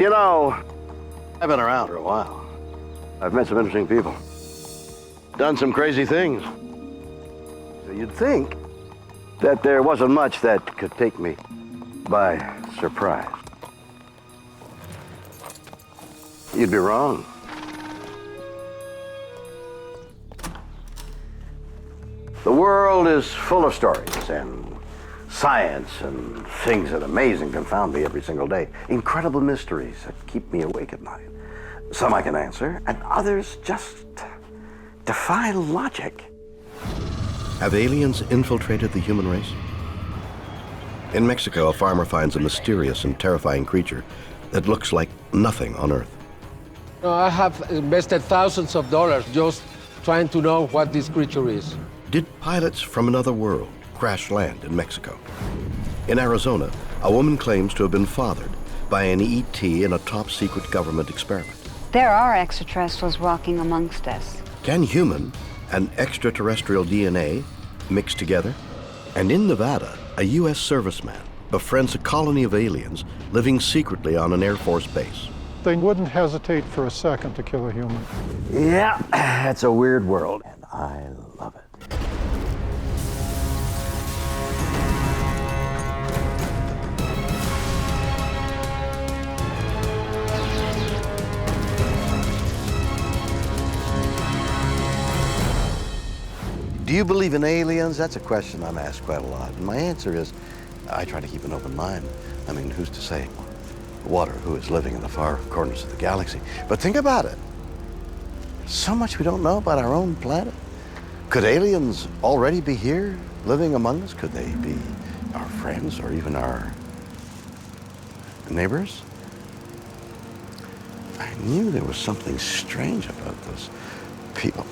You know, I've been around for a while. I've met some interesting people. Done some crazy things. So you'd think that there wasn't much that could take me by surprise. You'd be wrong. The world is full of stories and science and things that amaze and confound me every single day. Incredible mysteries that keep me awake at night. Some I can answer, and others just defy logic. Have aliens infiltrated the human race? In Mexico, a farmer finds a mysterious and terrifying creature that looks like nothing on Earth. I have invested thousands of dollars just trying to know what this creature is. Did pilots from another world crash land in Mexico? In Arizona, a woman claims to have been fathered by an ET in a top-secret government experiment. There are extraterrestrials walking amongst us. Can human and extraterrestrial DNA mix together? And in Nevada, a U.S. serviceman befriends a colony of aliens living secretly on an Air Force base. They wouldn't hesitate for a second to kill a human. Yeah, it's a weird world, and I love it. Do you believe in aliens? That's a question I'm asked quite a lot. And my answer is, I try to keep an open mind. I mean, who's to say what or who is living in the far corners of the galaxy? But think about it. So much we don't know about our own planet. Could aliens already be here, living among us? Could they be our friends or even our neighbors? I knew there was something strange about those people.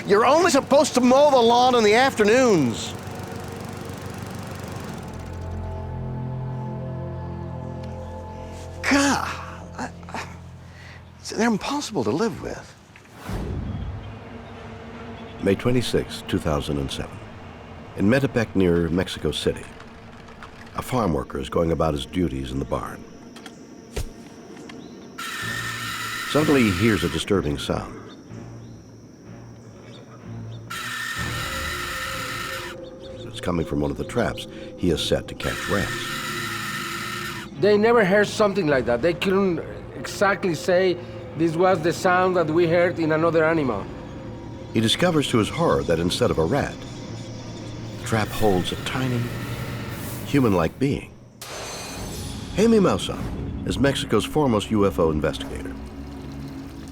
You're only supposed to mow the lawn in the afternoons. God, they're impossible to live with. May 26, 2007. In Metepec near Mexico City, a farm worker is going about his duties in the barn. Suddenly he hears a disturbing sound. It's coming from one of the traps he has set to catch rats. They never heard something like that. They couldn't exactly say this was the sound that we heard in another animal. He discovers to his horror that instead of a rat, the trap holds a tiny, human-like being. Jaime Maussan is Mexico's foremost UFO investigator.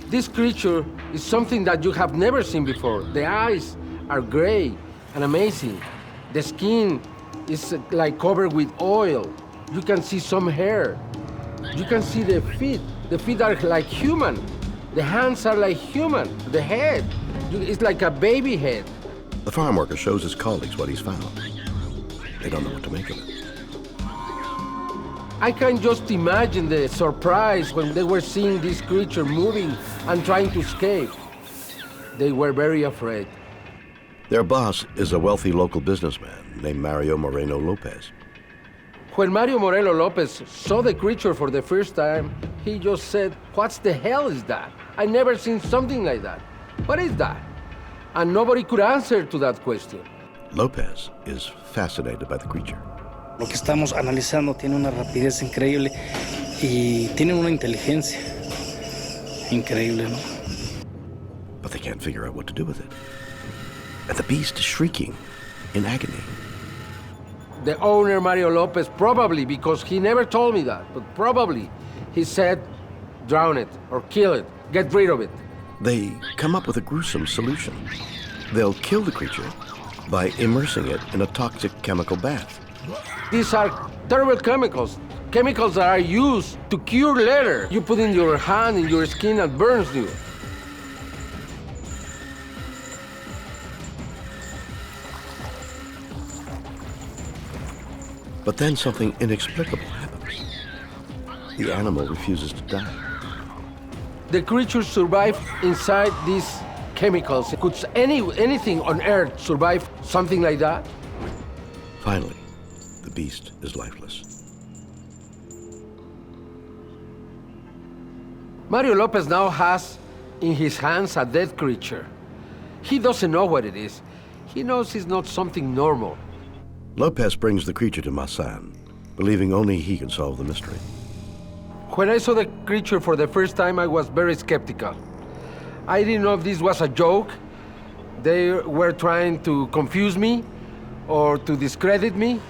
This creature is something that you have never seen before. The eyes are gray and amazing. The skin is like covered with oil. You can see some hair. You can see the feet. The feet are like human. The hands are like human. The head, it's like a baby head. The farm worker shows his colleagues what he's found. They don't know what to make of it. I can just imagine the surprise when they were seeing this creature moving and trying to escape. They were very afraid. Their boss is a wealthy local businessman named Mario Moreno Lopez. When Mario Moreno Lopez saw the creature for the first time, he just said, "What the hell is that? I never seen something like that. What is that?" And nobody could answer to that question. Lopez is fascinated by the creature. Lo que estamos analizando tiene una rapidez increíble y tiene una inteligencia increíble, ¿no? But they can't figure out what to do with it. And the beast is shrieking in agony. The owner, Mario Lopez, probably, because he never told me that, but probably, he said, drown it or kill it, get rid of it. They come up with a gruesome solution. They'll kill the creature by immersing it in a toxic chemical bath. These are terrible chemicals. Chemicals that are used to cure leather. You put in your hand, in your skin, and burns you. But then something inexplicable happens. The animal refuses to die. The creatures survive inside these chemicals. Could anything on Earth survive something like that? Finally, the beast is lifeless. Mario Lopez now has in his hands a dead creature. He doesn't know what it is. He knows it's not something normal. Lopez brings the creature to Maussan, believing only he can solve the mystery. When I saw the creature for the first time, I was very skeptical. I didn't know if this was a joke. They were trying to confuse me or to discredit me.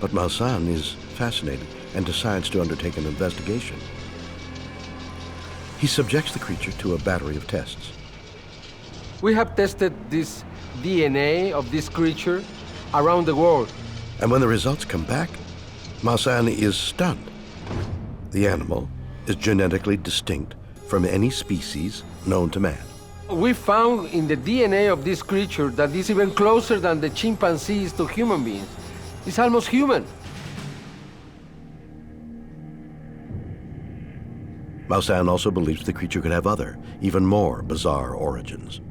But Maussan is fascinated and decides to undertake an investigation. He subjects the creature to a battery of tests. We have tested this DNA of this creature around the world. And when the results come back, Maussan is stunned. The animal is genetically distinct from any species known to man. We found in the DNA of this creature that it's even closer than the chimpanzees to human beings. It's almost human. Maussan also believes the creature could have other, even more bizarre origins.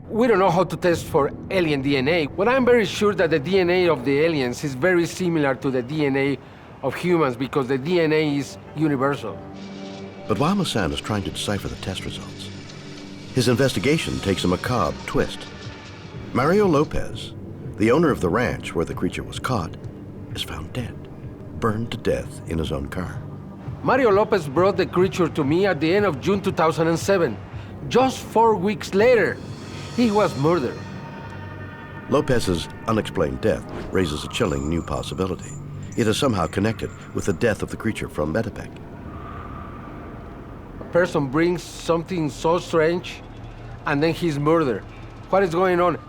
We don't know how to test for alien DNA, but I'm very sure that the DNA of the aliens is very similar to the DNA of humans because the DNA is universal. But while Maussan is trying to decipher the test results, his investigation takes a macabre twist. Mario Lopez, the owner of the ranch where the creature was caught, is found dead, burned to death in his own car. Mario Lopez brought the creature to me at the end of June 2007. Just 4 weeks later, he was murdered. Lopez's unexplained death raises a chilling new possibility. It is somehow connected with the death of the creature from Metepec. A person brings something so strange, and then he's murdered. What is going on?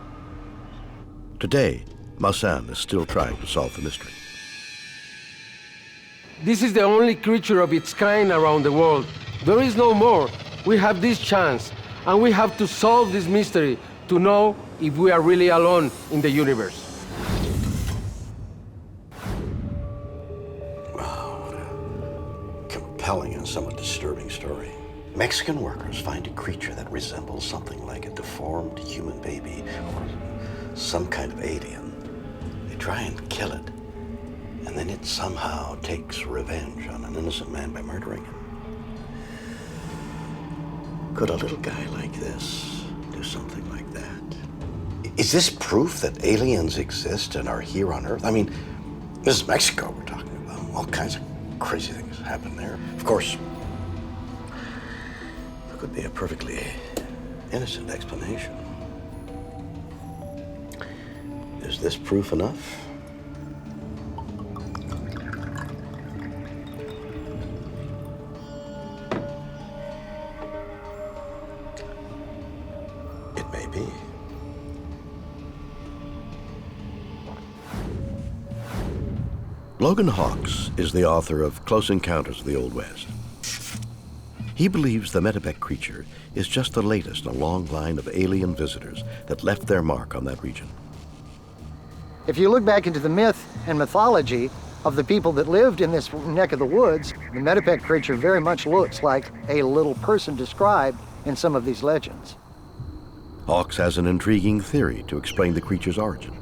Today, Maussan is still trying to solve the mystery. This is the only creature of its kind around the world. There is no more. We have this chance, and we have to solve this mystery to know if we are really alone in the universe. Wow, what a compelling and somewhat disturbing story. Mexican workers find a creature that resembles something like a deformed human baby or some kind of alien. They try and kill it, and then it somehow takes revenge on an innocent man by murdering him. Could a little guy like this do something like that? Is this proof that aliens exist and are here on Earth? I mean, this is Mexico we're talking about. All kinds of crazy things happen there. Of course, there could be a perfectly innocent explanation. Is this proof enough? It may be. Logan Hawks is the author of Close Encounters of the Old West. He believes the Metepec Creature is just the latest in a long line of alien visitors that left their mark on that region. If you look back into the myth and mythology of the people that lived in this neck of the woods, the Metepec Creature very much looks like a little person described in some of these legends. Hawks has an intriguing theory to explain the creature's origin.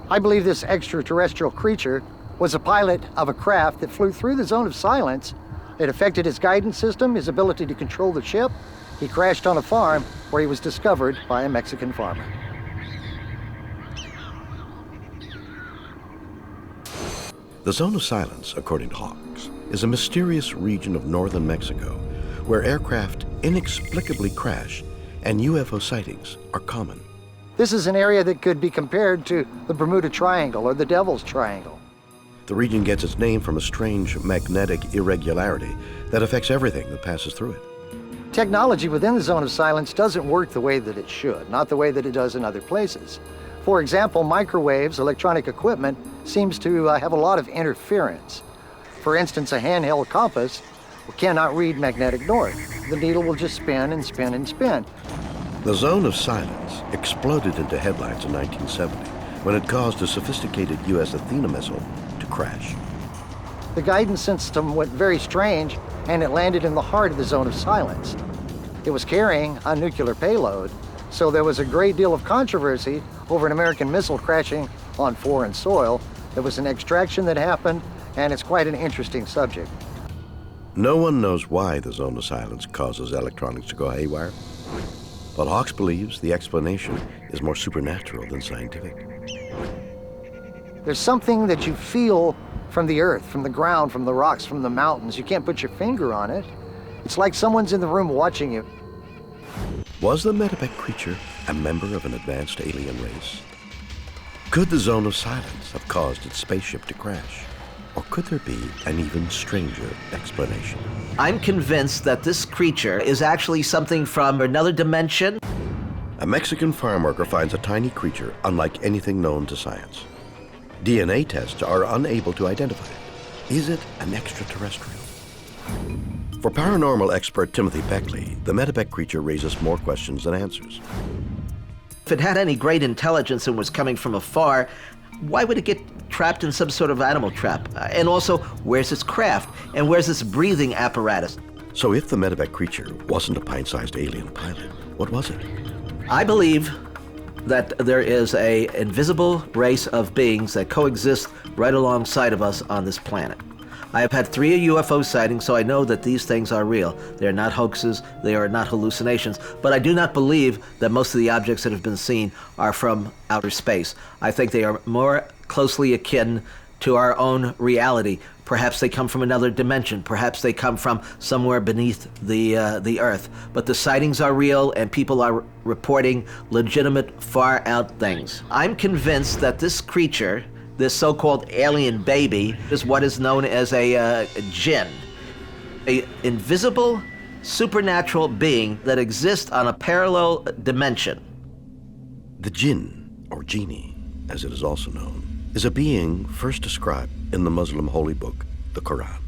I believe this extraterrestrial creature was a pilot of a craft that flew through the zone of silence. It affected his guidance system, his ability to control the ship. He crashed on a farm where he was discovered by a Mexican farmer. The Zone of Silence, according to Hawks, is a mysterious region of northern Mexico where aircraft inexplicably crash and UFO sightings are common. This is an area that could be compared to the Bermuda Triangle or the Devil's Triangle. The region gets its name from a strange magnetic irregularity that affects everything that passes through it. Technology within the Zone of Silence doesn't work the way that it should, not the way that it does in other places. For example, microwaves, electronic equipment, seems to have a lot of interference. For instance, a handheld compass cannot read magnetic north. The needle will just spin and spin and spin. The Zone of Silence exploded into headlines in 1970 when it caused a sophisticated U.S. Athena missile to crash. The guidance system went very strange, and it landed in the heart of the Zone of Silence. It was carrying a nuclear payload, so there was a great deal of controversy over an American missile crashing on foreign soil. There was an extraction that happened, and it's quite an interesting subject. No one knows why the zone of silence causes electronics to go haywire, but Hawks believes the explanation is more supernatural than scientific. There's something that you feel from the earth, from the ground, from the rocks, from the mountains. You can't put your finger on it. It's like someone's in the room watching you. Was the Metepec Creature a member of an advanced alien race? Could the zone of silence have caused its spaceship to crash? Or could there be an even stranger explanation? I'm convinced that this creature is actually something from another dimension. A Mexican farm worker finds a tiny creature unlike anything known to science. DNA tests are unable to identify it. Is it an extraterrestrial? For paranormal expert Timothy Beckley, the Metepec Creature raises more questions than answers. If it had any great intelligence and was coming from afar, why would it get trapped in some sort of animal trap? And also, where's its craft? And where's its breathing apparatus? So if the Metepec Creature wasn't a pint-sized alien pilot, what was it? I believe that there is an invisible race of beings that coexist right alongside of us on this planet. I have had 3 UFO sightings, so I know that these things are real. They are not hoaxes, they are not hallucinations, but I do not believe that most of the objects that have been seen are from outer space. I think they are more closely akin to our own reality. Perhaps they come from another dimension. Perhaps they come from somewhere beneath the Earth. But the sightings are real, and people are reporting legitimate, far-out things. I'm convinced that this creature, this so-called alien baby, is what is known as a jinn, an invisible, supernatural being that exists on a parallel dimension. The jinn, or genie, as it is also known, is a being first described in the Muslim holy book, the Quran.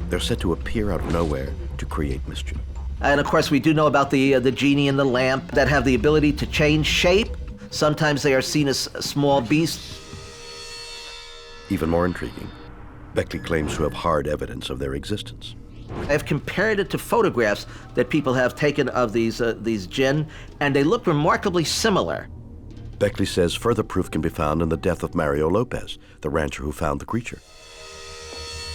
They're said to appear out of nowhere to create mischief. And of course, we do know about the genie in the lamp that have the ability to change shape. Sometimes they are seen as small beasts. Even more intriguing, Beckley claims to have hard evidence of their existence. I have compared it to photographs that people have taken of these jinn, and they look remarkably similar. Beckley says further proof can be found in the death of Mario Lopez, the rancher who found the creature.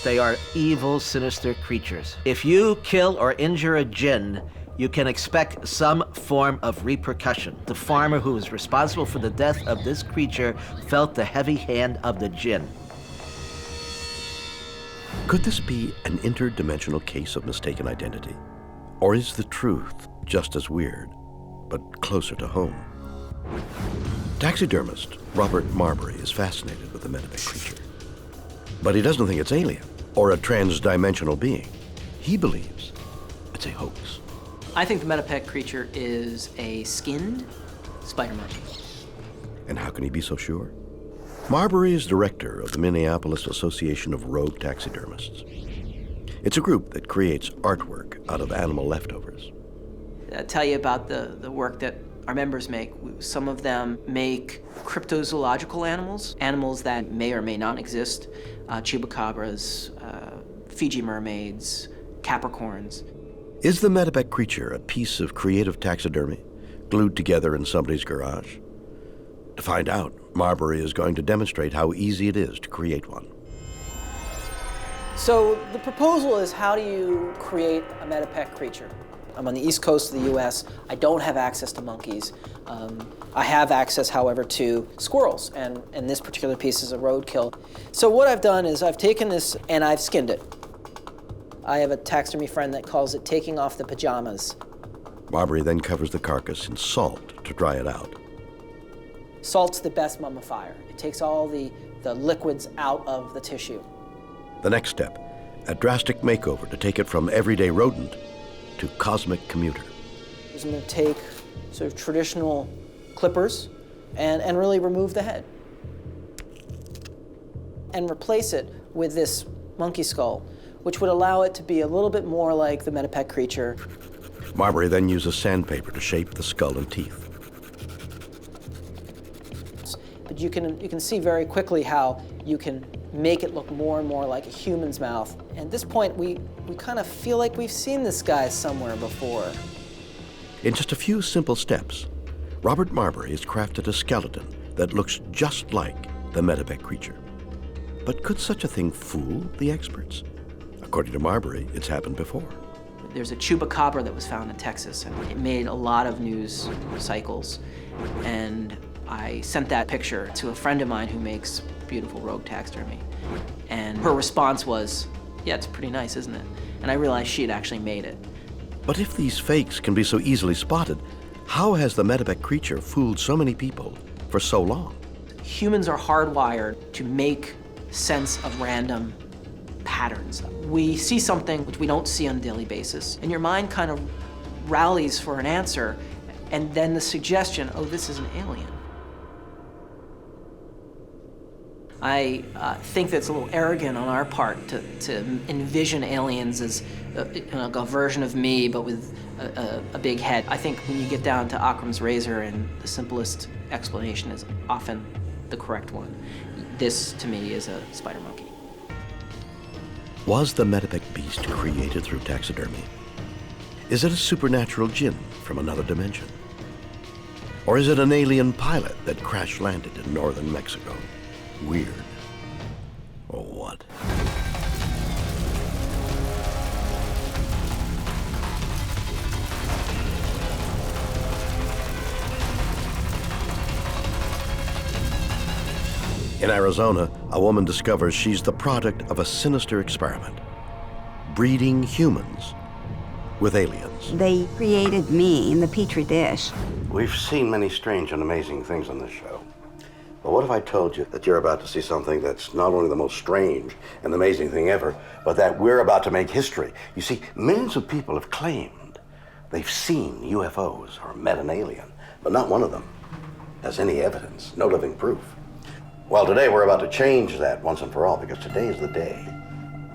They are evil, sinister creatures. If you kill or injure a jinn, you can expect some form of repercussion. The farmer who was responsible for the death of this creature felt the heavy hand of the jinn. Could this be an interdimensional case of mistaken identity? Or is the truth just as weird, but closer to home? Taxidermist Robert Marbury is fascinated with the Metepec Creature. But he doesn't think it's alien or a trans-dimensional being. He believes it's a hoax. I think the Metepec Creature is a skinned spider monkey. And how can he be so sure? Marbury is director of the Minneapolis Association of Rogue Taxidermists. It's a group that creates artwork out of animal leftovers. I'll tell you about the work that our members make. Some of them make cryptozoological animals, animals that may or may not exist, chupacabras, Fiji mermaids, capricorns. Is the Metepec Creature a piece of creative taxidermy glued together in somebody's garage? To find out, Marbury is going to demonstrate how easy it is to create one. So the proposal is, how do you create a Metepec Creature? I'm on the east coast of the US. I don't have access to monkeys. I have access, however, to squirrels, and this particular piece is a roadkill. So what I've done is I've taken this and I've skinned it. I have a taxidermy friend that calls it taking off the pajamas. Marbury then covers the carcass in salt to dry it out. Salt's the best mummifier. It takes all the liquids out of the tissue. The next step, a drastic makeover to take it from everyday rodent to cosmic commuter. I'm going to take sort of traditional clippers and really remove the head and replace it with this monkey skull, which would allow it to be a little bit more like the Metepec Creature. Marbury then uses sandpaper to shape the skull and teeth. But you can see very quickly how you can make it look more and more like a human's mouth. And at this point, we kind of feel like we've seen this guy somewhere before. In just a few simple steps, Robert Marbury has crafted a skeleton that looks just like the Metepec Creature. But could such a thing fool the experts? According to Marbury, it's happened before. There's a chupacabra that was found in Texas, and it made a lot of news cycles. And I sent that picture to a friend of mine who makes beautiful rogue taxidermy. And her response was, yeah, it's pretty nice, isn't it? And I realized she had actually made it. But if these fakes can be so easily spotted, how has the Metepec Creature fooled so many people for so long? Humans are hardwired to make sense of random patterns. We see something which we don't see on a daily basis, and your mind kind of rallies for an answer, and then the suggestion, oh, this is an alien. I think that's a little arrogant on our part to envision aliens as a version of me, but with a big head. I think when you get down to Occam's razor, and the simplest explanation is often the correct one. This, to me, is a spider monkey. Was the Metepec beast created through taxidermy? Is it a supernatural djinn from another dimension? Or is it an alien pilot that crash-landed in northern Mexico? Weird. Or what? In Arizona, a woman discovers she's the product of a sinister experiment, breeding humans with aliens. They created me in the Petri dish. We've seen many strange and amazing things on this show. But what if I told you that you're about to see something that's not only the most strange and amazing thing ever, but that we're about to make history? You see, millions of people have claimed they've seen UFOs or met an alien, but not one of them has any evidence, no living proof. Well, today we're about to change that once and for all, because today is the day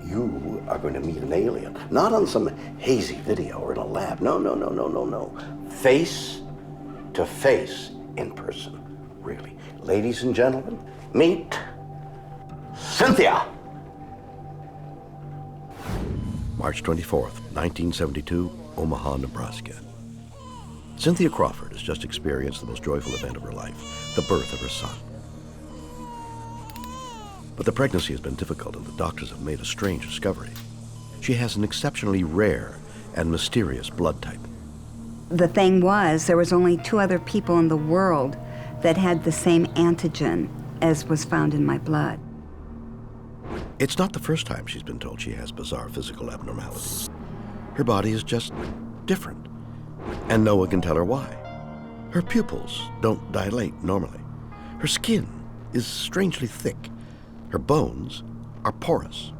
you are going to meet an alien. Not on some hazy video or in a lab. No. Face to face, in person, really. Ladies and gentlemen, meet Cynthia. March 24th, 1972, Omaha, Nebraska. Cynthia Crawford has just experienced the most joyful event of her life, the birth of her son. But the pregnancy has been difficult, and the doctors have made a strange discovery. She has an exceptionally rare and mysterious blood type. The thing was, there was only 2 other people in the world that had the same antigen as was found in my blood. It's not the first time she's been told she has bizarre physical abnormalities. Her body is just different, and no one can tell her why. Her pupils don't dilate normally. Her skin is strangely thick. Her bones are porous.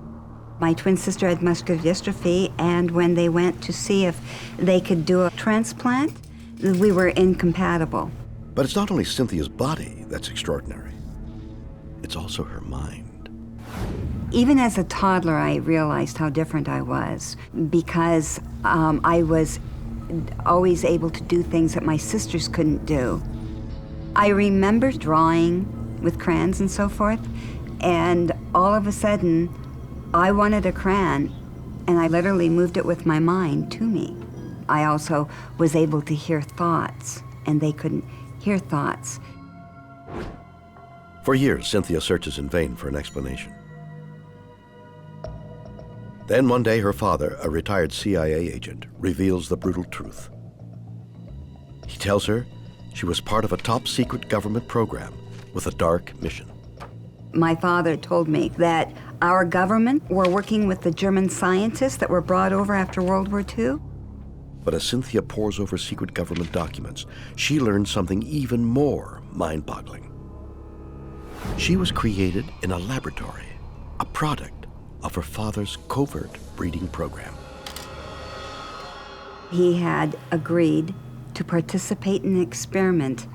My twin sister had muscular dystrophy, and when they went to see if they could do a transplant, we were incompatible. But it's not only Cynthia's body that's extraordinary. It's also her mind. Even as a toddler, I realized how different I was, because I was always able to do things that my sisters couldn't do. I remember drawing with crayons and so forth, and all of a sudden, I wanted a crayon, and I literally moved it with my mind to me. I also was able to hear thoughts, and they couldn't hear thoughts. For years, Cynthia searches in vain for an explanation. Then one day, her father, a retired CIA agent, reveals the brutal truth. He tells her she was part of a top-secret government program with a dark mission. My father told me that our government were working with the German scientists that were brought over after World War II. But as Cynthia pores over secret government documents, she learns something even more mind-boggling. She was created in a laboratory, a product of her father's covert breeding program. He had agreed to participate in an experiment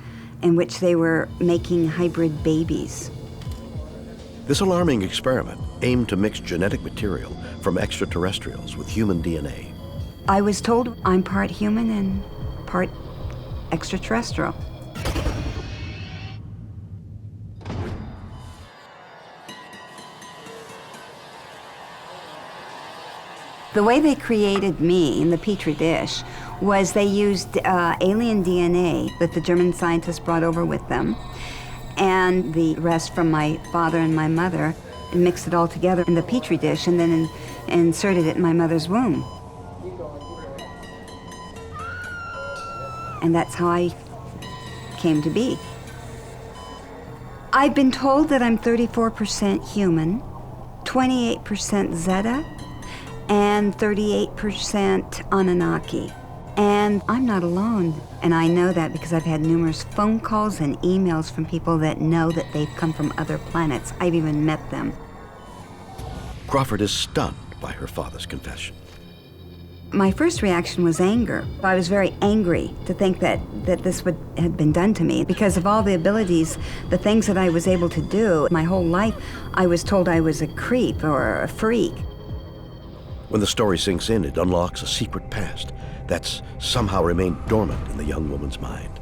in which they were making hybrid babies. This alarming experiment aimed to mix genetic material from extraterrestrials with human DNA. I was told I'm part human and part extraterrestrial. The way they created me in the Petri dish was they used alien DNA that the German scientists brought over with them, and the rest from my father and my mother, and mixed it all together in the Petri dish, and then and inserted it in my mother's womb. And that's how I came to be. I've been told that I'm 34% human, 28% Zeta, and 38% Anunnaki. And I'm not alone, and I know that because I've had numerous phone calls and emails from people that know that they've come from other planets. I've even met them. Crawford is stunned by her father's confession. My first reaction was anger. I was very angry to think that this had been done to me because of all the abilities, the things that I was able to do. My whole life, I was told I was a creep or a freak. When the story sinks in, it unlocks a secret past that's somehow remained dormant in the young woman's mind.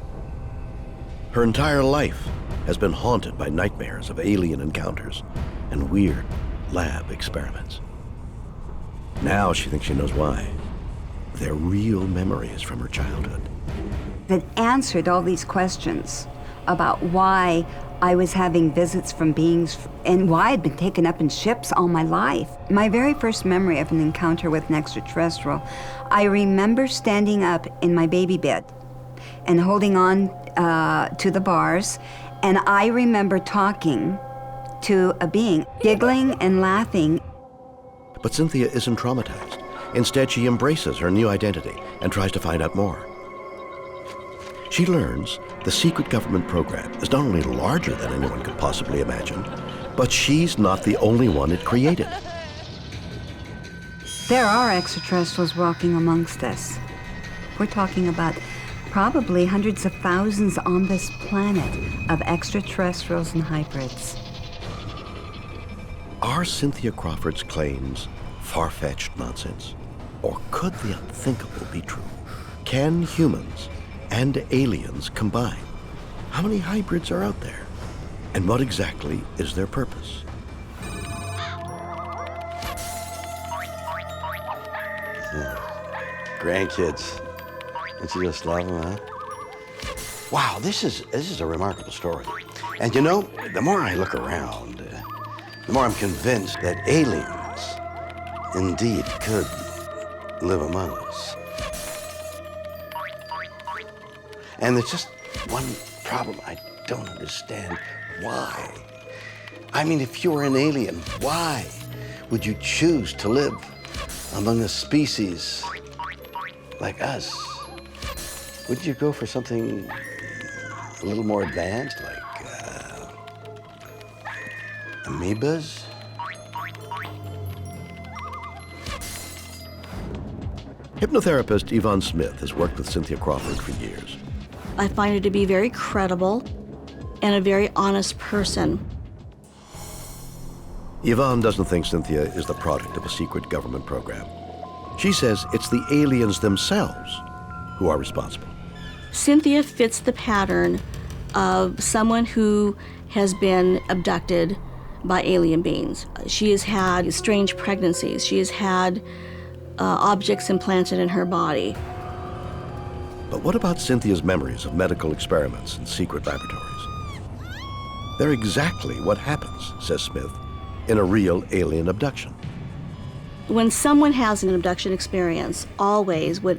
Her entire life has been haunted by nightmares of alien encounters and weird lab experiments. Now she thinks she knows why. They're real memories from her childhood. It answered all these questions about why I was having visits from beings and why I'd been taken up in ships all my life. My very first memory of an encounter with an extraterrestrial, I remember standing up in my baby bed and holding on to the bars, and I remember talking to a being, giggling and laughing. But Cynthia isn't traumatized. Instead, she embraces her new identity and tries to find out more. She learns the secret government program is not only larger than anyone could possibly imagine, but she's not the only one it created. There are extraterrestrials walking amongst us. We're talking about probably hundreds of thousands on this planet of extraterrestrials and hybrids. Are Cynthia Crawford's claims far-fetched nonsense? Or could the unthinkable be true? Can humans and aliens combine? How many hybrids are out there? And what exactly is their purpose? Grandkids. Don't you just love them, huh? Wow, this is a remarkable story. And you know, the more I look around, the more I'm convinced that aliens indeed could live among us. And there's just one problem I don't understand. Why? I mean, if you were an alien, why would you choose to live among a species like us? Would you go for something a little more advanced, like amoebas? Hypnotherapist Yvonne Smith has worked with Cynthia Crawford for years. I find her to be very credible and a very honest person. Yvonne doesn't think Cynthia is the product of a secret government program. She says it's the aliens themselves who are responsible. Cynthia fits the pattern of someone who has been abducted by alien beings. She has had strange pregnancies. She has had objects implanted in her body. But what about Cynthia's memories of medical experiments in secret laboratories? They're exactly what happens, says Smith, in a real alien abduction. When someone has an abduction experience, always what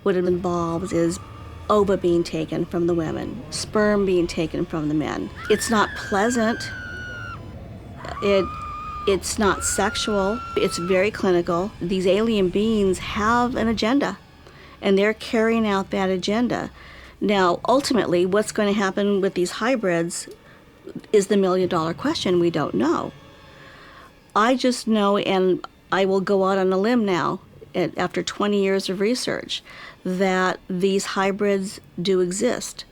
it involves is ova being taken from the women, sperm being taken from the men. It's not pleasant. It's not sexual. It's very clinical. These alien beings have an agenda, and they're carrying out that agenda. Now, ultimately, what's going to happen with these hybrids is the million-dollar question. We don't know. I just know, and I will go out on a limb now, after 20 years of research, that these hybrids do exist.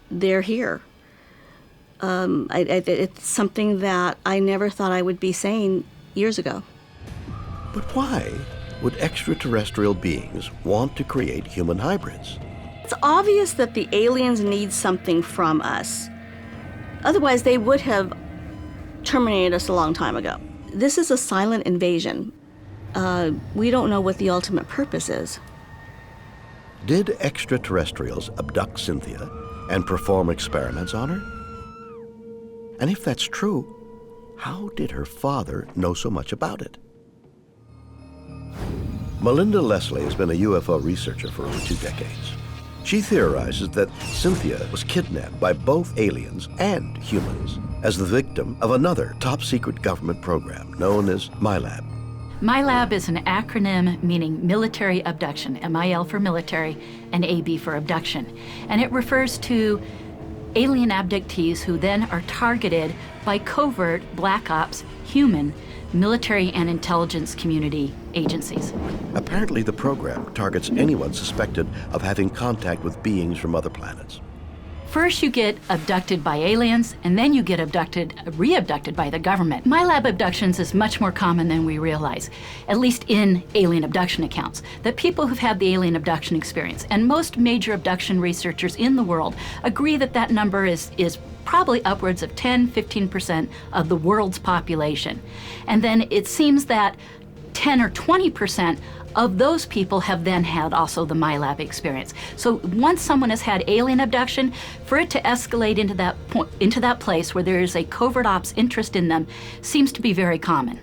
They're here. It's something that I never thought I would be saying years ago. But why would extraterrestrial beings want to create human hybrids? It's obvious that the aliens need something from us. Otherwise, they would have terminated us a long time ago. This is a silent invasion. We don't know what the ultimate purpose is. Did extraterrestrials abduct Cynthia and perform experiments on her? And if that's true, how did her father know so much about it? Melinda Leslie has been a UFO researcher for over 2 decades. She theorizes that Cynthia was kidnapped by both aliens and humans as the victim of another top-secret government program known as MILAB. MILAB is an acronym meaning military abduction, MIL for military and AB for abduction. And it refers to alien abductees who then are targeted by covert black ops, human, military and intelligence community agencies. Apparently, the program targets anyone suspected of having contact with beings from other planets. First you get abducted by aliens, and then you get re-abducted by the government. MILAB abductions is much more common than we realize, at least in alien abduction accounts, that people who've had the alien abduction experience, and most major abduction researchers in the world agree that that number is probably upwards of 10-15% of the world's population. And then it seems that 10 or 20% of those people have then had also the MILAB experience. So once someone has had alien abduction, for it to escalate into that place where there is a covert ops interest in them seems to be very common.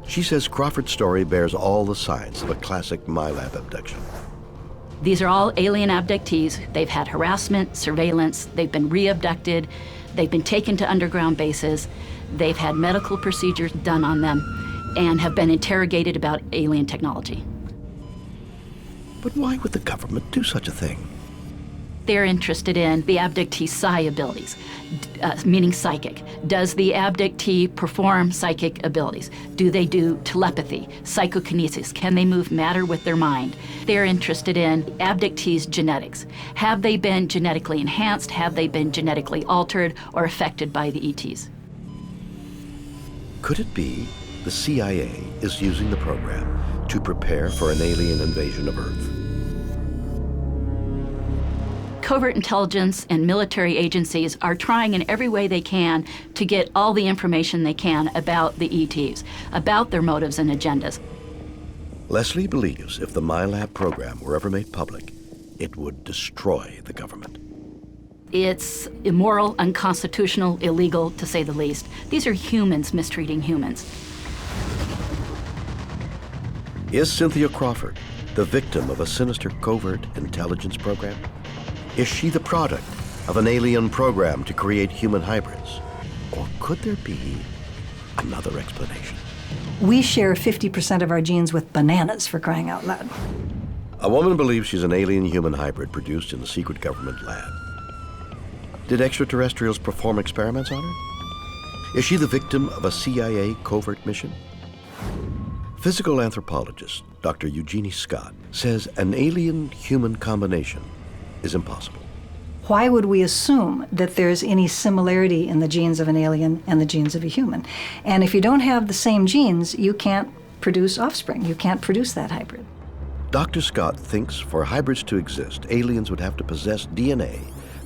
She says Crawford's story bears all the signs of a classic MILAB abduction. These are all alien abductees. They've had harassment, surveillance, they've been re-abducted, they've been taken to underground bases, they've had medical procedures done on them, and have been interrogated about alien technology. But why would the government do such a thing? They're interested in the abductee psi abilities, meaning psychic. Does the abductee perform psychic abilities? Do they do telepathy, psychokinesis? Can they move matter with their mind? They're interested in abductees' genetics. Have they been genetically enhanced? Have they been genetically altered or affected by the ETs? Could it be the CIA is using the program to prepare for an alien invasion of Earth? Covert intelligence and military agencies are trying in every way they can to get all the information they can about the ETs, about their motives and agendas. Leslie believes if the MILAB program were ever made public, it would destroy the government. It's immoral, unconstitutional, illegal, to say the least. These are humans mistreating humans. Is Cynthia Crawford the victim of a sinister covert intelligence program? Is she the product of an alien program to create human hybrids? Or could there be another explanation? We share 50% of our genes with bananas, for crying out loud. A woman believes she's an alien-human hybrid produced in a secret government lab. Did extraterrestrials perform experiments on her? Is she the victim of a CIA covert mission? Physical anthropologist Dr. Eugenie Scott says an alien-human combination is impossible. Why would we assume that there's any similarity in the genes of an alien and the genes of a human? And if you don't have the same genes, you can't produce offspring. You can't produce that hybrid. Dr. Scott thinks for hybrids to exist, aliens would have to possess DNA,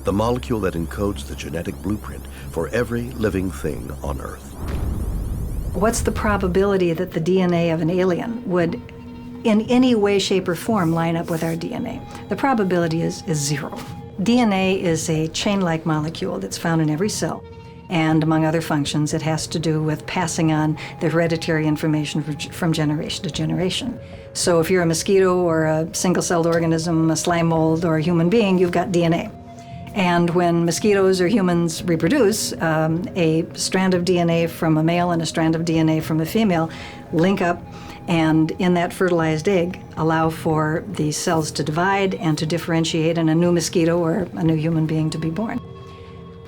the molecule that encodes the genetic blueprint for every living thing on Earth. What's the probability that the DNA of an alien would, in any way, shape, or form, line up with our DNA? The probability is zero. DNA is a chain-like molecule that's found in every cell. And among other functions, it has to do with passing on the hereditary information from generation to generation. So if you're a mosquito or a single-celled organism, a slime mold, or a human being, you've got DNA. And when mosquitoes or humans reproduce, a strand of DNA from a male and a strand of DNA from a female link up, and in that fertilized egg allow for the cells to divide and to differentiate and a new mosquito or a new human being to be born.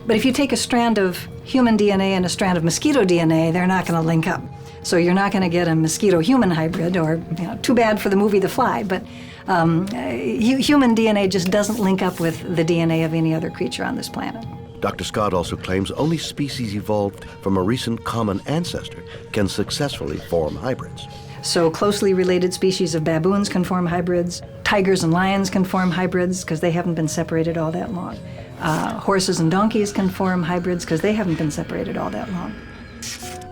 But if you take a strand of human DNA and a strand of mosquito DNA, they're not going to link up. So you're not going to get a mosquito-human hybrid, or too bad for the movie The Fly, but human DNA just doesn't link up with the DNA of any other creature on this planet. Dr. Scott also claims only species evolved from a recent common ancestor can successfully form hybrids. So closely related species of baboons can form hybrids. Tigers and lions can form hybrids because they haven't been separated all that long. Horses and donkeys can form hybrids because they haven't been separated all that long.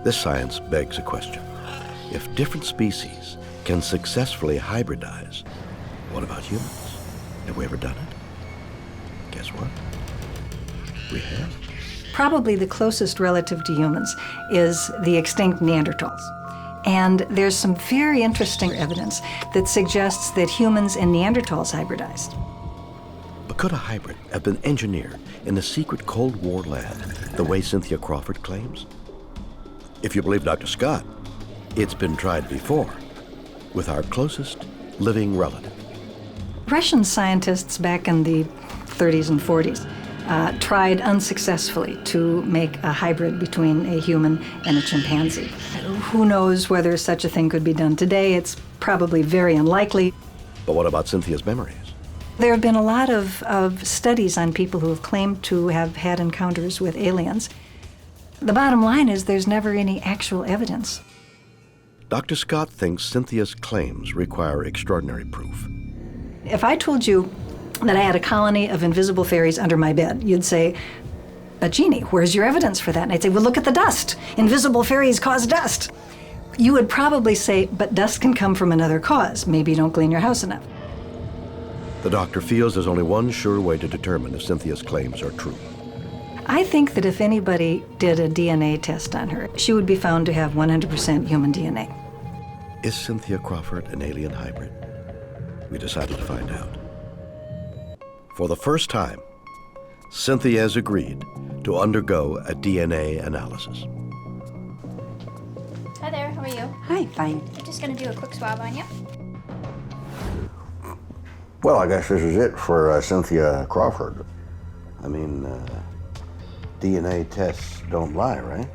This science begs a question. If different species can successfully hybridize, what about humans? Have we ever done it? Guess what? We have. Probably the closest relative to humans is the extinct Neanderthals. And there's some very interesting evidence that suggests that humans and Neanderthals hybridized. But could a hybrid have been engineered in a secret Cold War lab the way Cynthia Crawford claims? If you believe Dr. Scott, it's been tried before with our closest living relative. Russian scientists back in the 30s and 40s tried unsuccessfully to make a hybrid between a human and a chimpanzee. Who knows whether such a thing could be done today? It's probably very unlikely. But what about Cynthia's memories? There have been a lot of studies on people who have claimed to have had encounters with aliens. The bottom line is there's never any actual evidence. Dr. Scott thinks Cynthia's claims require extraordinary proof. If I told you that I had a colony of invisible fairies under my bed, you'd say, "But Jeannie, where's your evidence for that?" And I'd say, "Well, look at the dust. Invisible fairies cause dust." You would probably say, "But dust can come from another cause. Maybe you don't clean your house enough." The doctor feels there's only one sure way to determine if Cynthia's claims are true. I think that if anybody did a DNA test on her, she would be found to have 100% human DNA. Is Cynthia Crawford an alien hybrid? We decided to find out. For the first time, Cynthia has agreed to undergo a DNA analysis. Hi there, how are you? Hi, fine. I'm just gonna do a quick swab on you. Well, I guess this is it for Cynthia Crawford. I mean, DNA tests don't lie, right?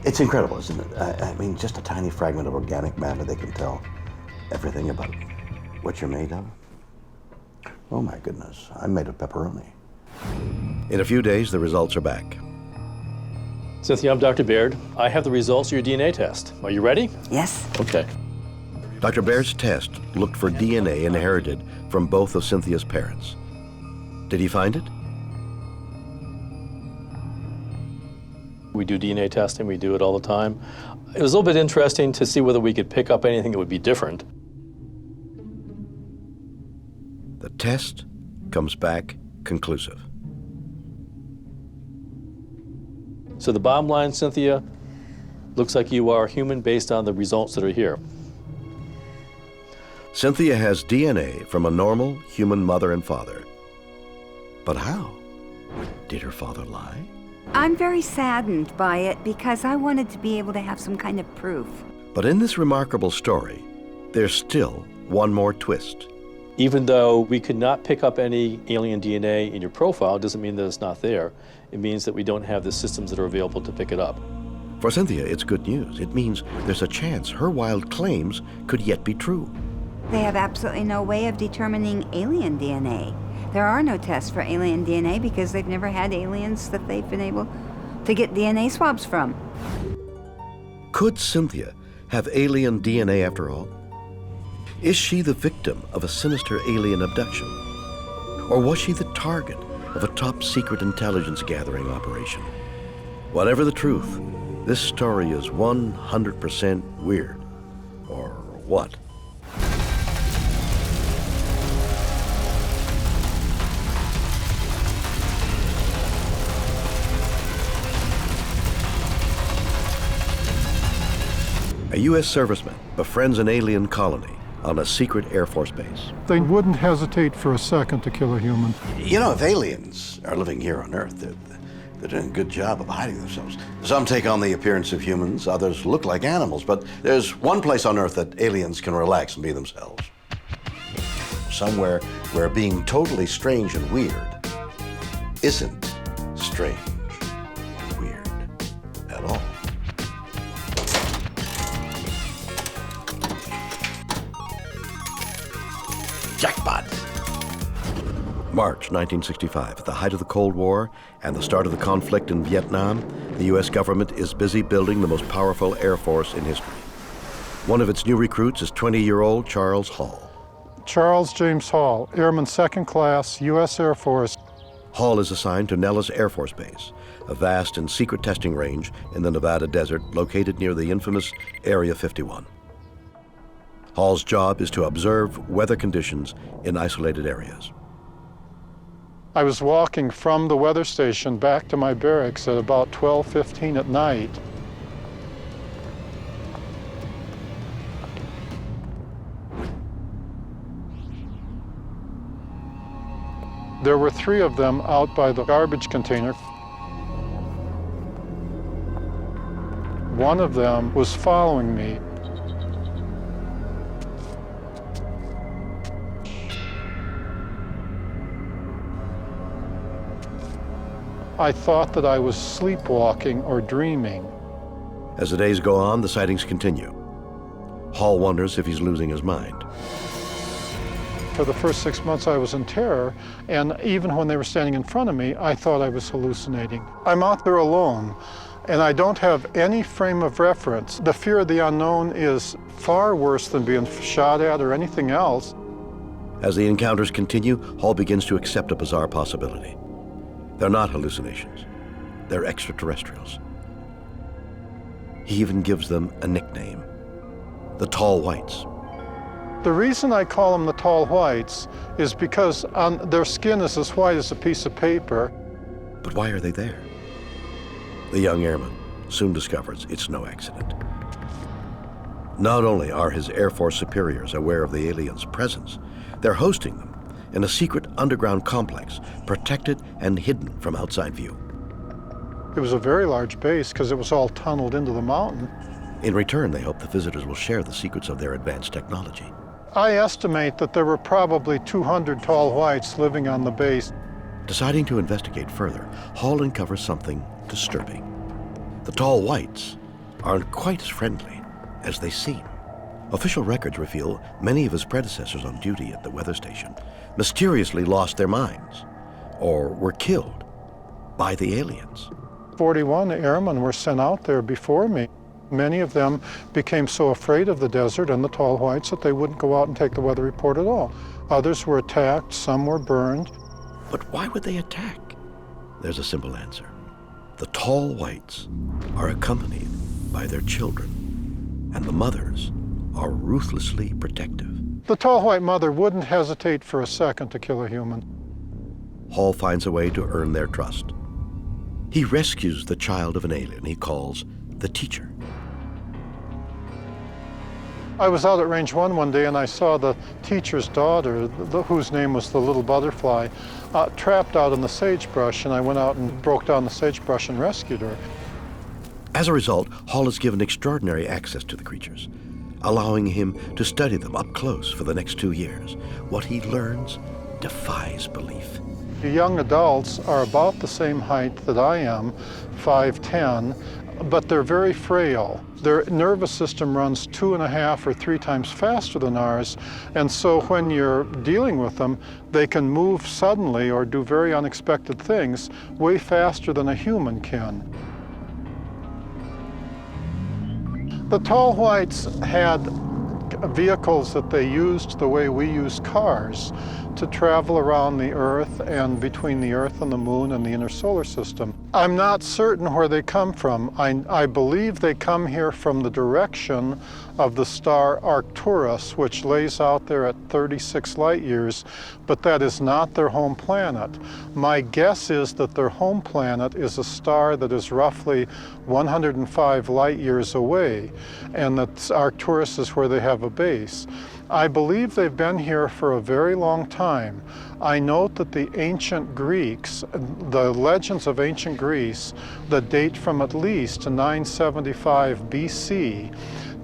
It's incredible, isn't it? I mean, just a tiny fragment of organic matter, they can tell everything about what you're made of. Oh my goodness, I'm made of pepperoni. In a few days, the results are back. Cynthia, I'm Dr. Baird. I have the results of your DNA test. Are you ready? Yes. Okay. Dr. Baird's test looked for DNA inherited from both of Cynthia's parents. Did he find it? We do DNA testing, we do it all the time. It was a little bit interesting to see whether we could pick up anything that would be different. The test comes back conclusive. So the bottom line, Cynthia, looks like you are human based on the results that are here. Cynthia has DNA from a normal human mother and father. But how? Did her father lie? I'm very saddened by it because I wanted to be able to have some kind of proof. But in this remarkable story, there's still one more twist. Even though we could not pick up any alien DNA in your profile, doesn't mean that it's not there. It means that we don't have the systems that are available to pick it up. For Cynthia, it's good news. It means there's a chance her wild claims could yet be true. They have absolutely no way of determining alien DNA. There are no tests for alien DNA because they've never had aliens that they've been able to get DNA swabs from. Could Cynthia have alien DNA after all? Is she the victim of a sinister alien abduction? Or was she the target of a top-secret intelligence gathering operation? Whatever the truth, this story is 100% weird. Or what? A U.S. serviceman befriends an alien colony on a secret Air Force base. They wouldn't hesitate for a second to kill a human. You know, if aliens are living here on Earth, they're doing a good job of hiding themselves. Some take on the appearance of humans, others look like animals, but there's one place on Earth that aliens can relax and be themselves. Somewhere where being totally strange and weird isn't strange and weird at all. Jackpot! March 1965, at the height of the Cold War and the start of the conflict in Vietnam, the U.S. government is busy building the most powerful Air Force in history. One of its new recruits is 20-year-old Charles Hall. Charles James Hall, Airman Second Class, U.S. Air Force. Hall is assigned to Nellis Air Force Base, a vast and secret testing range in the Nevada desert located near the infamous Area 51. Hall's job is to observe weather conditions in isolated areas. I was walking from the weather station back to my barracks at about 12:15 at night. There were 3 of them out by the garbage container. One of them was following me. I thought that I was sleepwalking or dreaming. As the days go on, the sightings continue. Hall wonders if he's losing his mind. For the first 6 months I was in terror, and even when they were standing in front of me, I thought I was hallucinating. I'm out there alone, and I don't have any frame of reference. The fear of the unknown is far worse than being shot at or anything else. As the encounters continue, Hall begins to accept a bizarre possibility. They're not hallucinations. They're extraterrestrials. He even gives them a nickname, the Tall Whites. The reason I call them the Tall Whites is because their skin is as white as a piece of paper. But why are they there? The young airman soon discovers it's no accident. Not only are his Air Force superiors aware of the aliens' presence, they're hosting them in a secret underground complex, protected and hidden from outside view. It was a very large base because it was all tunneled into the mountain. In return, they hope the visitors will share the secrets of their advanced technology. I estimate that there were probably 200 Tall Whites living on the base. Deciding to investigate further, Hall uncovers something disturbing. The Tall Whites aren't quite as friendly as they seem. Official records reveal many of his predecessors on duty at the weather station mysteriously lost their minds or were killed by the aliens. 41 airmen were sent out there before me. Many of them became so afraid of the desert and the Tall Whites that they wouldn't go out and take the weather report at all. Others were attacked, some were burned. But why would they attack? There's a simple answer. The Tall Whites are accompanied by their children, and the mothers are ruthlessly protective. The Tall White mother wouldn't hesitate for a second to kill a human. Hall finds a way to earn their trust. He rescues the child of an alien he calls the teacher. I was out at Range 1 one day and I saw the teacher's daughter, whose name was the Little Butterfly, trapped out in the sagebrush, and I went out and broke down the sagebrush and rescued her. As a result, Hall is given extraordinary access to the creatures, allowing him to study them up close for the next 2 years. What he learns defies belief. The young adults are about the same height that I am, 5'10", but they're very frail. Their nervous system runs 2.5 or 3 times faster than ours, and so when you're dealing with them, they can move suddenly or do very unexpected things way faster than a human can. The Tall Whites had vehicles that they used the way we use cars to travel around the Earth and between the Earth and the Moon and the inner solar system. I'm not certain where they come from. I believe they come here from the direction of the star Arcturus, which lays out there at 36 light years, but that is not their home planet. My guess is that their home planet is a star that is roughly 105 light years away, and that Arcturus is where they have a base. I believe they've been here for a very long time. I note that the ancient Greeks, the legends of ancient Greece that date from at least 975 BC,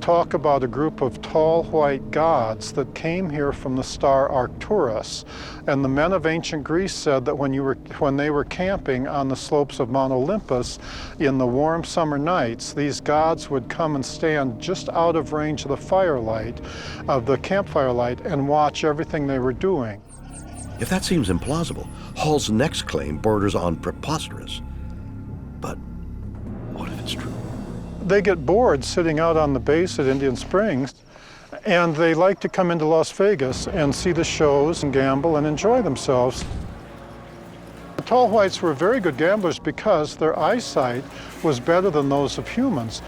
talk about a group of tall white gods that came here from the star Arcturus. And the men of ancient Greece said that when they were camping on the slopes of Mount Olympus in the warm summer nights, these gods would come and stand just out of range of the firelight, of the campfire light, and watch everything they were doing. If that seems implausible, Hall's next claim borders on preposterous. But what if it's true? They get bored sitting out on the base at Indian Springs, and they like to come into Las Vegas and see the shows and gamble and enjoy themselves. The Tall Whites were very good gamblers because their eyesight was better than those of humans.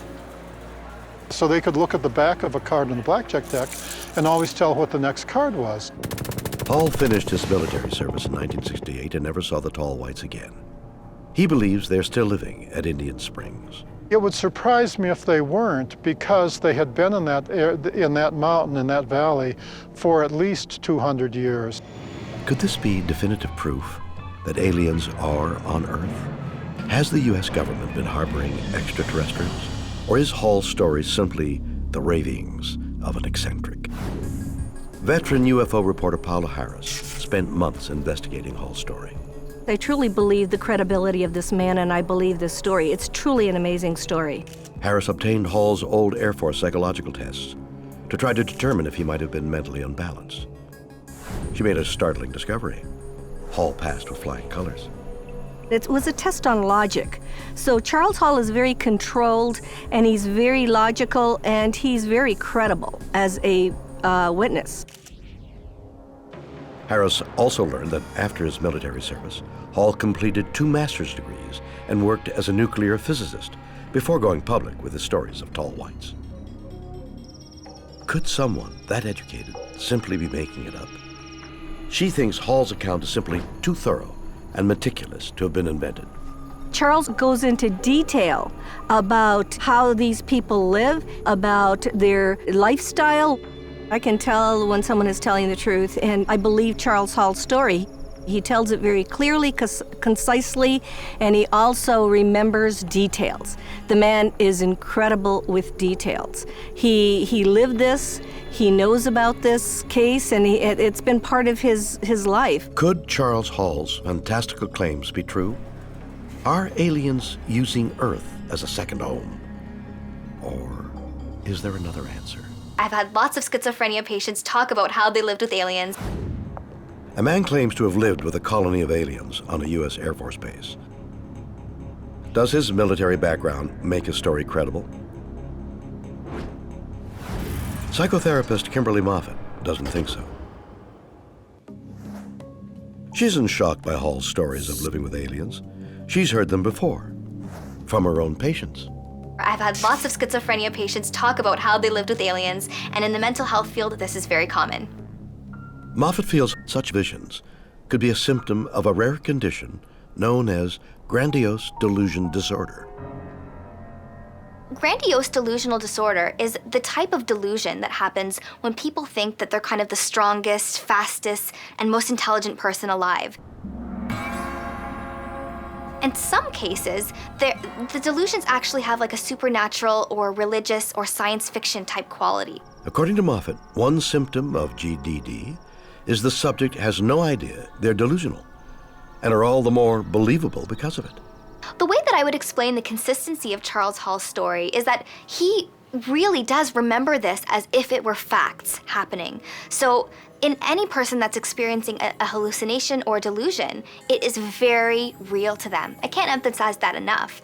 So they could look at the back of a card in the blackjack deck and always tell what the next card was. Hall finished his military service in 1968 and never saw the Tall Whites again. He believes they're still living at Indian Springs. It would surprise me if they weren't, because they had been in that mountain, in that valley, for at least 200 years. Could this be definitive proof that aliens are on Earth? Has the U.S. government been harboring extraterrestrials? Or is Hall's story simply the ravings of an eccentric? Veteran UFO reporter Paula Harris spent months investigating Hall's story. I truly believe the credibility of this man, and I believe this story. It's truly an amazing story. Harris obtained Hall's old Air Force psychological tests to try to determine if he might have been mentally unbalanced. She made a startling discovery. Hall passed with flying colors. It was a test on logic. So Charles Hall is very controlled, and he's very logical, and he's very credible as a witness. Harris also learned that after his military service, Hall completed 2 master's degrees and worked as a nuclear physicist before going public with his stories of tall whites. Could someone that educated simply be making it up? She thinks Hall's account is simply too thorough and meticulous to have been invented. Charles goes into detail about how these people live, about their lifestyle. I can tell when someone is telling the truth, and I believe Charles Hall's story. He tells it very clearly, concisely, and he also remembers details. The man is incredible with details. He lived this, he knows about this case, and it's been part of his life. Could Charles Hall's fantastical claims be true? Are aliens using Earth as a second home? Or is there another answer? I've had lots of schizophrenia patients talk about how they lived with aliens. A man claims to have lived with a colony of aliens on a U.S. Air Force base. Does his military background make his story credible? Psychotherapist Kimberly Moffat doesn't think so. She isn't shocked by Hall's stories of living with aliens. She's heard them before, from her own patients. I've had lots of schizophrenia patients talk about how they lived with aliens, and in the mental health field, this is very common. Moffat feels such visions could be a symptom of a rare condition known as grandiose delusion disorder. Grandiose delusional disorder is the type of delusion that happens when people think that they're kind of the strongest, fastest, and most intelligent person alive. In some cases, the delusions actually have like a supernatural or religious or science fiction type quality. According to Moffat, one symptom of GDD is the subject has no idea they're delusional and are all the more believable because of it. The way that I would explain the consistency of Charles Hall's story is that he really does remember this as if it were facts happening. So in any person that's experiencing a hallucination or delusion, it is very real to them. I can't emphasize that enough.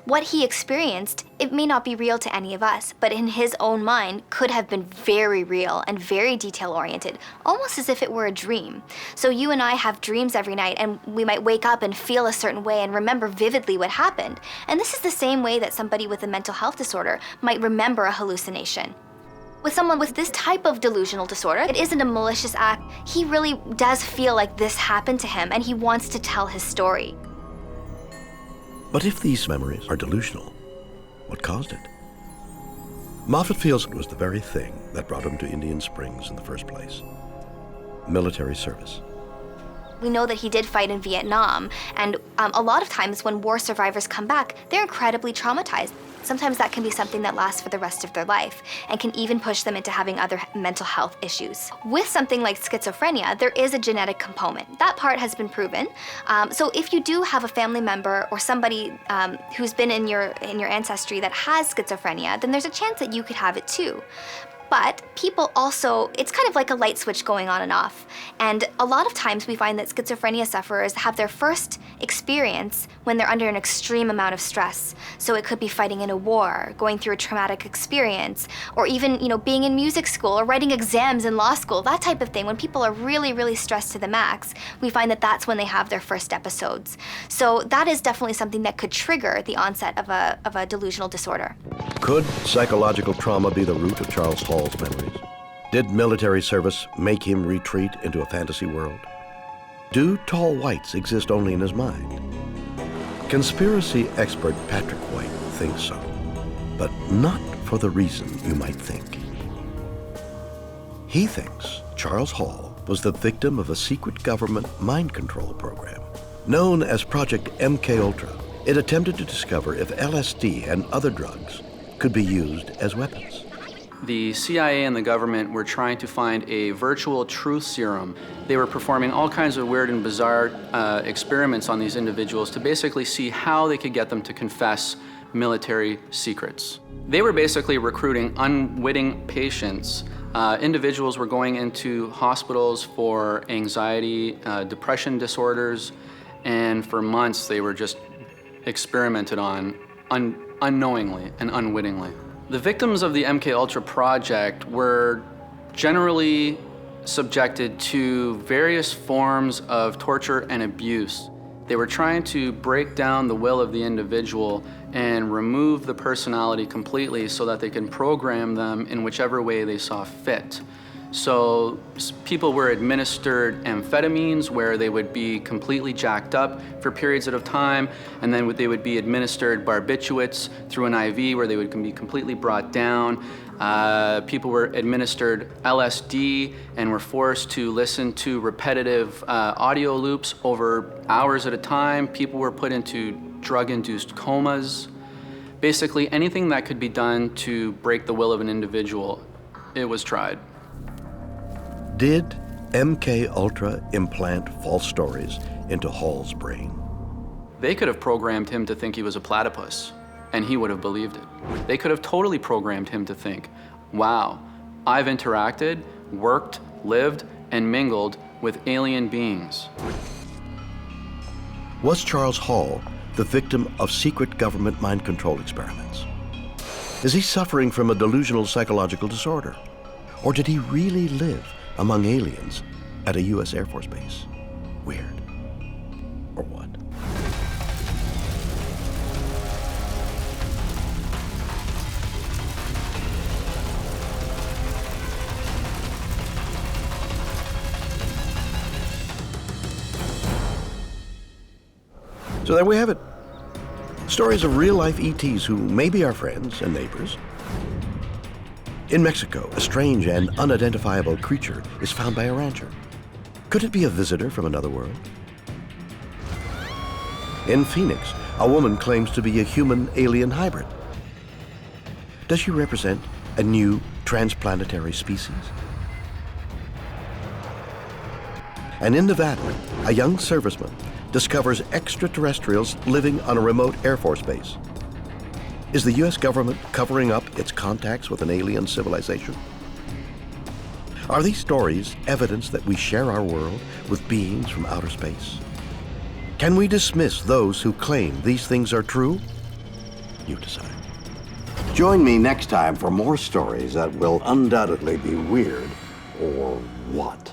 What he experienced, it may not be real to any of us, but in his own mind could have been very real and very detail-oriented, almost as if it were a dream. So you and I have dreams every night, and we might wake up and feel a certain way and remember vividly what happened. And this is the same way that somebody with a mental health disorder might remember a hallucination. With someone with this type of delusional disorder, it isn't a malicious act. He really does feel like this happened to him, and he wants to tell his story. But if these memories are delusional, what caused it? Moffat feels it was the very thing that brought him to Indian Springs in the first place: military service. We know that he did fight in Vietnam, and a lot of times when war survivors come back, they're incredibly traumatized. Sometimes that can be something that lasts for the rest of their life and can even push them into having other mental health issues. With something like schizophrenia, there is a genetic component. That part has been proven. So if you do have a family member or somebody who's been in your ancestry that has schizophrenia, then there's a chance that you could have it too. But people also, it's kind of like a light switch going on and off. And a lot of times we find that schizophrenia sufferers have their first experience when they're under an extreme amount of stress. So it could be fighting in a war, going through a traumatic experience, or even, being in music school or writing exams in law school, that type of thing. When people are really, really stressed to the max, we find that that's when they have their first episodes. So that is definitely something that could trigger the onset of a delusional disorder. Could psychological trauma be the root of Charles Hall's memories? Did military service make him retreat into a fantasy world? Do tall whites exist only in his mind? Conspiracy expert Patrick White thinks so, but not for the reason you might think. He thinks Charles Hall was the victim of a secret government mind control program. Known as Project MKUltra, it attempted to discover if LSD and other drugs could be used as weapons. The CIA and the government were trying to find a virtual truth serum. They were performing all kinds of weird and bizarre experiments on these individuals to basically see how they could get them to confess military secrets. They were basically recruiting unwitting patients. Individuals were going into hospitals for anxiety, depression disorders, and for months they were just experimented on unknowingly and unwittingly. The victims of the MKUltra project were generally subjected to various forms of torture and abuse. They were trying to break down the will of the individual and remove the personality completely so that they can program them in whichever way they saw fit. So people were administered amphetamines where they would be completely jacked up for periods of time, and then they would be administered barbiturates through an IV where they would be completely brought down. People were administered LSD and were forced to listen to repetitive audio loops over hours at a time. People were put into drug-induced comas. Basically, anything that could be done to break the will of an individual, it was tried. Did MKUltra implant false stories into Hall's brain? They could have programmed him to think he was a platypus, and he would have believed it. They could have totally programmed him to think, wow, I've interacted, worked, lived, and mingled with alien beings. Was Charles Hall the victim of secret government mind control experiments? Is he suffering from a delusional psychological disorder? Or did he really live among aliens at a U.S. Air Force base? Weird. Or what? So there we have it. Stories of real-life ETs who may be our friends and neighbors. In Mexico, a strange and unidentifiable creature is found by a rancher. Could it be a visitor from another world? In Phoenix, a woman claims to be a human-alien hybrid. Does she represent a new transplanetary species? And in Nevada, a young serviceman discovers extraterrestrials living on a remote Air Force base. Is the U.S. government covering up its contacts with an alien civilization? Are these stories evidence that we share our world with beings from outer space? Can we dismiss those who claim these things are true? You decide. Join me next time for more stories that will undoubtedly be weird, or what?